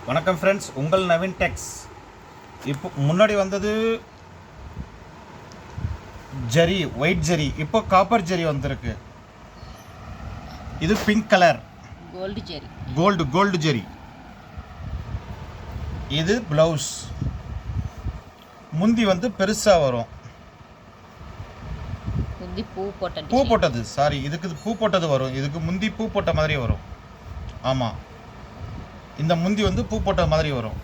வணக்கம் ஃப்ரெண்ட்ஸ், உங்கள் நவீன் டெக்ஸ். இப்போ முன்னாடி வந்தது ஜரி, ஒயிட் ஜரி. இப்போ காப்பர் ஜரி வந்திருக்கு. இது pink colour gold zari, gold zari. இது ப்ளவுஸ். முந்தி வந்து பெருசாக வரும். முந்தி பூ போட்டது, சாரி, இதுக்கு பூ போட்டது வரும். இதுக்கு முந்தி பூ போட்ட மாதிரி வரும். ஆமாம், இந்த முந்தி வந்து பூ போட்ட மாதிரி வரும்.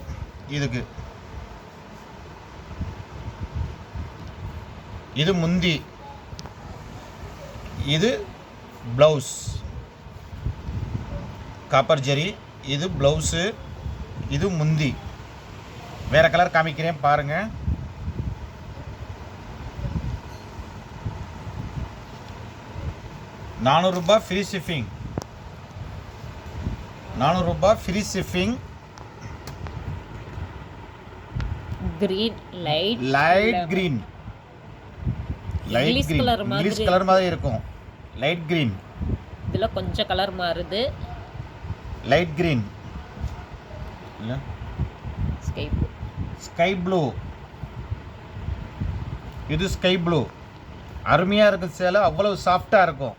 இதுக்கு இது முந்தி, இது ப்ளவுஸ். காப்பர் ஜரி, இது ப்ளவுஸு, இது முந்தி. வேறு கலர் காமிக்கிறேன் பாருங்கள். ₹400 free shipping. ₹400 free shipping. Green, light green, English colour மாதிரி இருக்கும். Light green. இதில் கொஞ்சம் கலர் மாறுது. Light green, sky blue. இது ஸ்கை ப்ளூ. அருமையாக இருக்கும் சேலை, அவ்வளவு சாஃப்டாக இருக்கும்.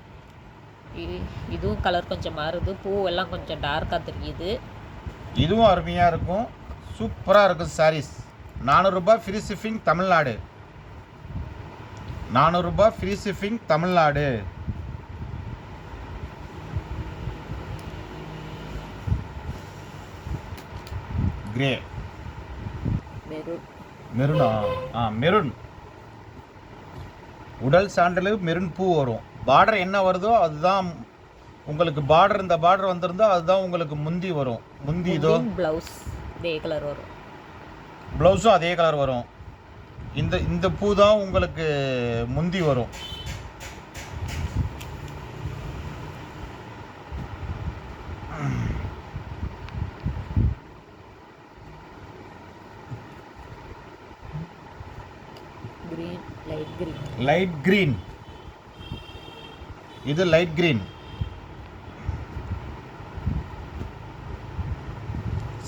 இதுவும் கலர் கொஞ்சம் மாறுது. பூ எல்லாம் கொஞ்சம் டார்க்காக தெரியுது. இதுவும் அருமையாக இருக்கும், சூப்பராக இருக்கும் saris. ₹400 free shipping, Tamil Nadu. ₹400 free shipping, Tamil Nadu. Grey, மெருனா? மெருன். உடல் சான்றிதழ் மெருன் பூ வரும். பார்டர் என்ன வருதோ அதுதான் உங்களுக்கு பார்டர். இந்த பார்டர் வந்திருந்தா அதுதான் உங்களுக்கு முந்தி வரும். முந்தி இதோ ப்ளவுஸ் அதே கலர் வரும். ப்ளவுஸும் அதே கலர் வரும். இந்த பூ தான் உங்களுக்கு முந்தி வரும். Light green. இது லைட் கிரீன்.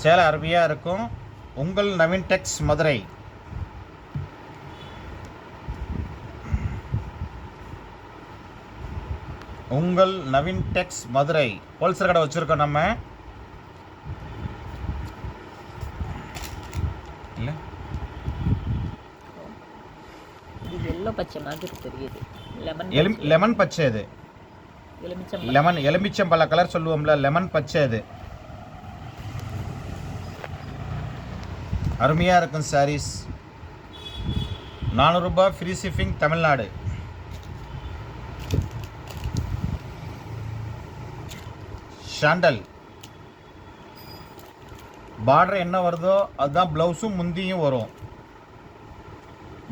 சேலை அருமையாக இருக்கும். உங்கள் நவீன் டெக்ஸ், மதுரை. உங்கள் நவீன் டெக்ஸ், மதுரை. ஹோல்சேல் கடை வச்சுருக்கோம் நம்ம. இல்லை, எல்லோ பச்சை மாதிரி தெரியுது. லெமன் பச்சை. இது எலுமிச்சம்பழ கலர் சொல்லுவோம்ல, லெமன் பச்சை. இது அருமையாக இருக்கும் saris. ₹400 free shipping, Tamil Nadu. Sandal. Border என்ன வருதோ அதுதான் ப்ளவுஸும் முந்தியும் வரும்.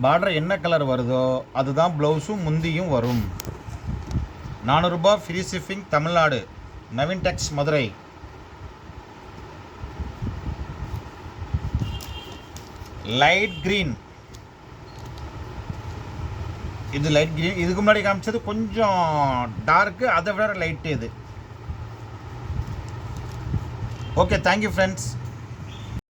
பார்டர் என்ன கலர் வருதோ அதுதான் ப்ளவுஸும் முந்தியும் வரும். ₹400 free shipping, Tamil Nadu. Naveen tex, Madurai. Light green. இது லைட் கிரீன். இதுக்கு முன்னாடி காமிச்சது கொஞ்சம் டார்க்கு, அதை விட லைட்டு இது. Okay, thank you friends.